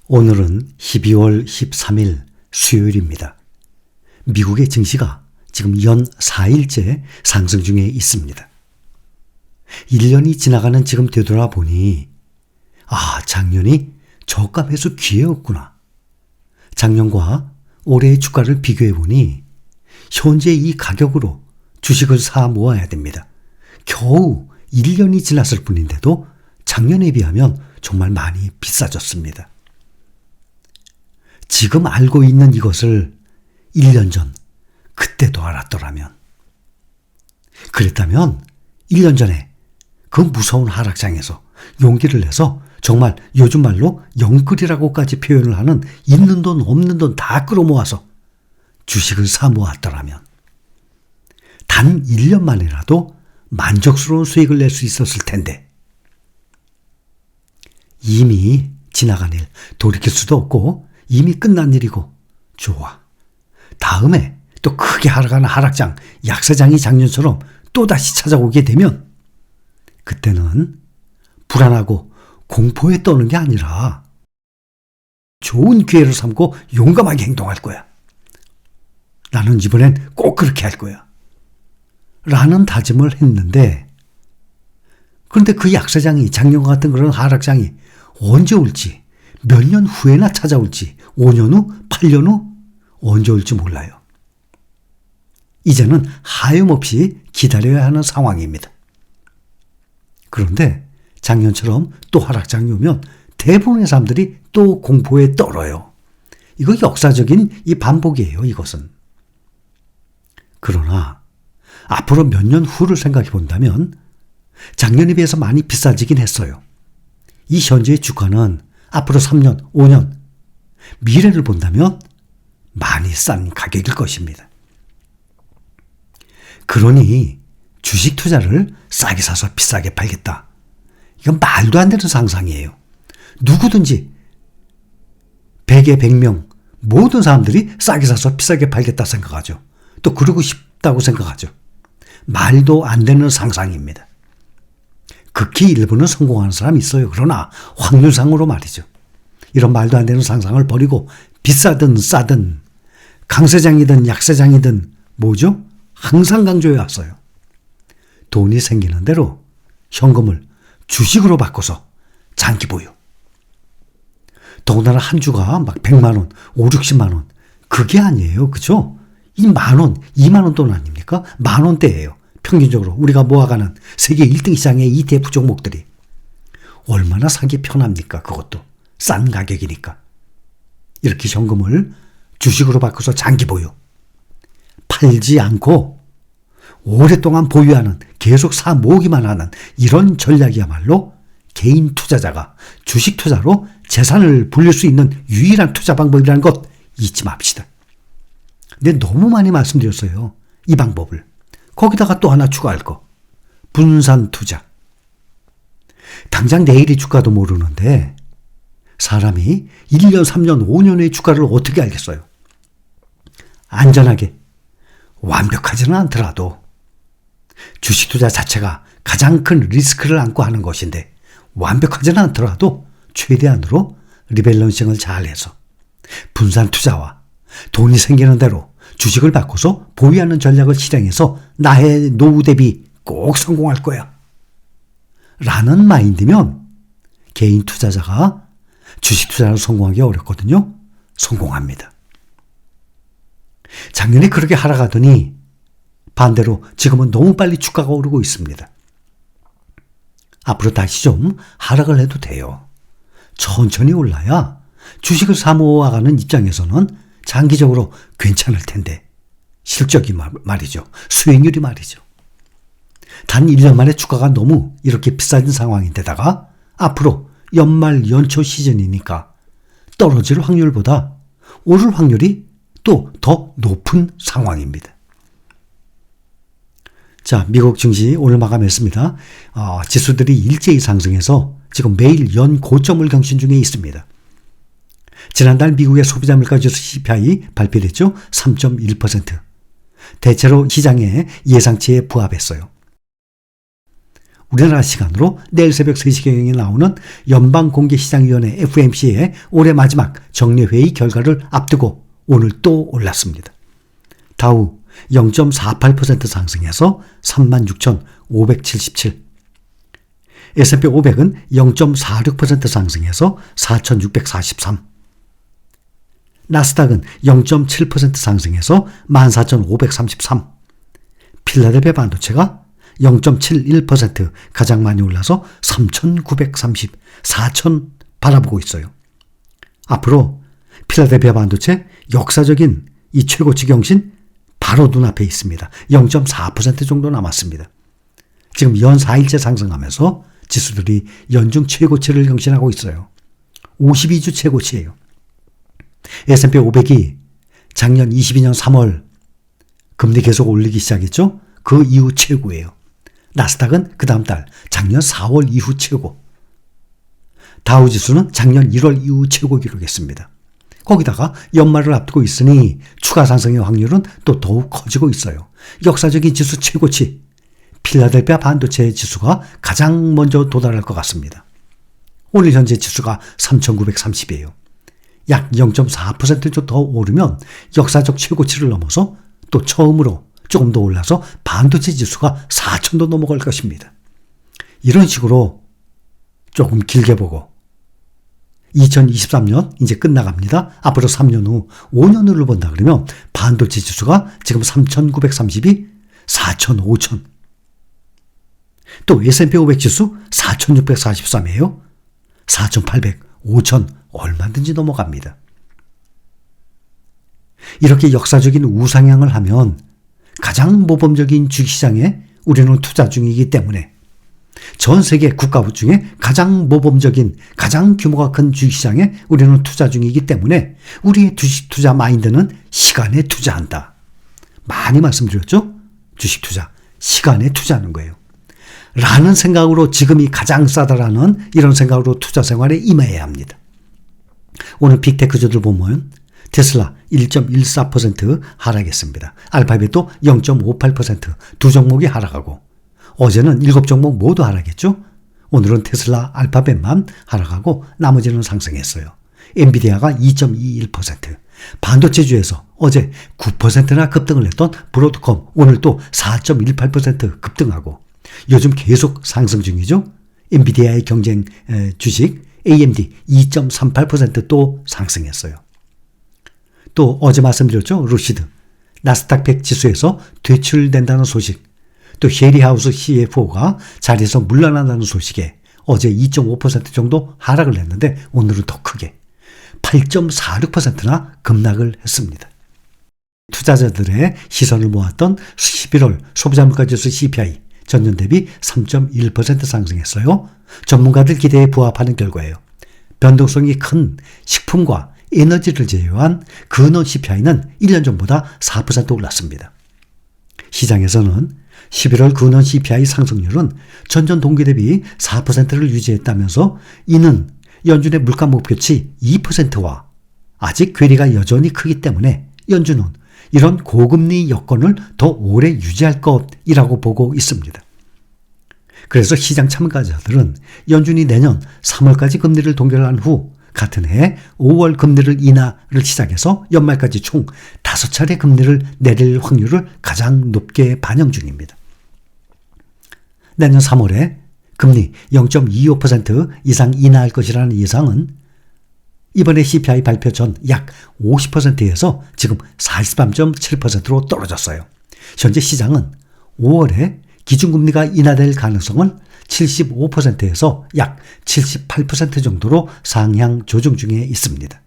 오늘은 12월 13일 수요일입니다. 미국의 증시가 지금 연 4일째 상승 중에 있습니다. 1년이 지나가는 지금 되돌아보니 작년이 저가 매수 기회였구나. 작년과 올해의 주가를 비교해보니 현재 이 가격으로 주식을 사 모아야 됩니다. 겨우 1년이 지났을 뿐인데도 작년에 비하면 정말 많이 비싸졌습니다. 지금 알고 있는 이것을 1년 전 그때도 알았더라면, 그랬다면 1년 전에 그 무서운 하락장에서 용기를 내서 정말 요즘 말로 영끌이라고까지 표현을 하는 있는 돈 없는 돈 다 끌어모아서 주식을 사 모았더라면 단 1년 만이라도 만족스러운 수익을 낼 수 있었을 텐데, 이미 지나간 일 돌이킬 수도 없고 이미 끝난 일이고, 좋아, 다음에 또 크게 하락하는 하락장, 약세장이 작년처럼 또다시 찾아오게 되면 그때는 불안하고 공포에 떠는 게 아니라 좋은 기회를 삼고 용감하게 행동할 거야. 나는 이번엔 꼭 그렇게 할 거야. 라는 다짐을 했는데, 그런데 그 약세장이, 작년 같은 그런 하락장이 언제 올지, 몇 년 후에나 찾아올지, 5년 후, 8년 후 언제 올지 몰라요. 이제는 하염없이 기다려야 하는 상황입니다. 그런데 작년처럼 또 하락장이 오면 대부분의 사람들이 또 공포에 떨어요. 이거 역사적인 이 반복이에요, 이것은. 그러나 앞으로 몇 년 후를 생각해 본다면 작년에 비해서 많이 비싸지긴 했어요. 이 현재의 주가는 앞으로 3년, 5년 미래를 본다면 많이 싼 가격일 것입니다. 그러니 주식 투자를 싸게 사서 비싸게 팔겠다, 이건 말도 안 되는 상상이에요. 누구든지 100에 100명 모든 사람들이 싸게 사서 비싸게 팔겠다 생각하죠. 또 그러고 싶다고 생각하죠. 말도 안 되는 상상입니다. 극히 일부는 성공하는 사람이 있어요. 그러나 확률상으로 말이죠. 이런 말도 안 되는 상상을 버리고 비싸든 싸든 강세장이든 약세장이든 뭐죠? 항상 강조해 왔어요. 돈이 생기는 대로 현금을 주식으로 바꿔서 장기 보유. 더군다나 한 주가 막 100만 원, 5, 60만 원, 그게 아니에요. 그죠? 이 만 원, 2만 원 돈 아닙니까? 만 원대예요. 평균적으로 우리가 모아가는 세계 1등 시장의 ETF 종목들이. 얼마나 사기 편합니까? 그것도 싼 가격이니까. 이렇게 현금을 주식으로 바꿔서 장기 보유, 팔지 않고 오랫동안 보유하는, 계속 사 모으기만 하는 이런 전략이야말로 개인 투자자가 주식 투자로 재산을 불릴 수 있는 유일한 투자 방법이라는 것 잊지 맙시다. 근데 너무 많이 말씀드렸어요, 이 방법을. 거기다가 또 하나 추가할 거, 분산 투자. 당장 내일의 주가도 모르는데 사람이 1년, 3년, 5년의 주가를 어떻게 알겠어요? 안전하게, 완벽하지는 않더라도 주식 투자 자체가 가장 큰 리스크를 안고 하는 것인데, 완벽하지는 않더라도 최대한으로 리밸런싱을 잘해서 분산 투자와 돈이 생기는 대로 주식을 바꿔서 보유하는 전략을 실행해서 나의 노후 대비 꼭 성공할 거야 라는 마인드면 개인 투자자가 주식 투자를 성공하기 어렵거든요. 성공합니다. 작년에 그렇게 하락하더니 반대로 지금은 너무 빨리 주가가 오르고 있습니다. 앞으로 다시 좀 하락을 해도 돼요. 천천히 올라야 주식을 사 모아가는 입장에서는 장기적으로 괜찮을 텐데, 실적이 말이죠. 수익률이 말이죠. 단 1년 만에 주가가 너무 이렇게 비싸진 상황인데다가 앞으로 연말 연초 시즌이니까 떨어질 확률보다 오를 확률이 또 더 높은 상황입니다. 자, 미국 증시 오늘 마감했습니다. 지수들이 일제히 상승해서 지금 매일 연 고점을 경신 중에 있습니다. 지난달 미국의 소비자 물가지수 CPI 발표됐죠. 3.1%. 대체로 시장의 예상치에 부합했어요. 우리나라 시간으로 내일 새벽 3시경에 나오는 연방공개시장위원회 FOMC의 올해 마지막 정례회의 결과를 앞두고 오늘 또 올랐습니다. 다우 0.48% 상승해서 36,577. S&P 500은 0.46% 상승해서 4,643. 나스닥은 0.7% 상승해서 14,533. 필라델피아 반도체가 0.71% 가장 많이 올라서 3,930, 4,000 바라보고 있어요. 앞으로 필라델피아 반도체 역사적인 이 최고치 경신 바로 눈앞에 있습니다. 0.4% 정도 남았습니다. 지금 연 4일째 상승하면서 지수들이 연중 최고치를 경신하고 있어요. 52주 최고치예요. S&P 500이 작년 22년 3월 금리 계속 올리기 시작했죠. 그 이후 최고예요. 나스닥은 그 다음 달 작년 4월 이후 최고. 다우지수는 작년 1월 이후 최고 기록했습니다. 거기다가 연말을 앞두고 있으니 추가 상승의 확률은 또 더욱 커지고 있어요. 역사적인 지수 최고치 필라델피아 반도체 지수가 가장 먼저 도달할 것 같습니다. 오늘 현재 지수가 3,930이에요. 약 0.4% 더 오르면 역사적 최고치를 넘어서 또 처음으로 조금 더 올라서 반도체 지수가 4,000도 넘어갈 것입니다. 이런 식으로 조금 길게 보고 2023년 이제 끝나갑니다. 앞으로 3년 후 5년 후를 본다 그러면 반도체 지수가 지금 3,930이 4,000, 5,000. 또 S&P 500 지수 4,643이에요. 4,800, 5,000 얼마든지 넘어갑니다. 이렇게 역사적인 우상향을 하면 가장 모범적인 주식시장에 우리는 투자 중이기 때문에 전 세계 국가부 중에 가장 모범적인 가장 규모가 큰 주식시장에 우리는 투자 중이기 때문에 우리의 주식 투자 마인드는 시간에 투자한다. 많이 말씀드렸죠? 주식 투자, 시간에 투자하는 거예요. 라는 생각으로 지금이 가장 싸다라는 이런 생각으로 투자 생활에 임해야 합니다. 오늘 빅테크주들 보면 테슬라 1.14% 하락했습니다. 알파벳도 0.58% 두 종목이 하락하고 어제는 7종목 모두 하락했죠. 오늘은 테슬라 알파벳만 하락하고 나머지는 상승했어요. 엔비디아가 2.21%, 반도체주에서 어제 9%나 급등을 했던 브로드컴 오늘 또 4.18% 급등하고 요즘 계속 상승 중이죠. 엔비디아의 경쟁 주식 AMD 2.38% 또 상승했어요. 또 어제 말씀드렸죠. 루시드 나스닥 100 지수에서 퇴출된다는 소식, 또 쉐리하우스 CFO가 자리에서 물러난다는 소식에 어제 2.5% 정도 하락을 했는데 오늘은 더 크게 8.46%나 급락을 했습니다. 투자자들의 시선을 모았던 11월 소비자물가지수 CPI 전년 대비 3.1% 상승했어요. 전문가들 기대에 부합하는 결과예요. 변동성이 큰 식품과 에너지를 제외한 근원 CPI는 1년 전보다 4% 올랐습니다. 시장에서는 11월 근원 CPI 상승률은 전년 동기 대비 4%를 유지했다면서 이는 연준의 물가 목표치 2%와 아직 괴리가 여전히 크기 때문에 연준은 이런 고금리 여건을 더 오래 유지할 것이라고 보고 있습니다. 그래서 시장 참가자들은 연준이 내년 3월까지 금리를 동결한 후 같은 해 5월 금리를 인하를 시작해서 연말까지 총 5차례 금리를 내릴 확률을 가장 높게 반영 중입니다. 내년 3월에 금리 0.25% 이상 인하할 것이라는 예상은 이번에 CPI 발표 전 약 50%에서 지금 43.7%로 떨어졌어요. 현재 시장은 5월에 기준금리가 인하될 가능성을 75%에서 약 78% 정도로 상향 조정 중에 있습니다.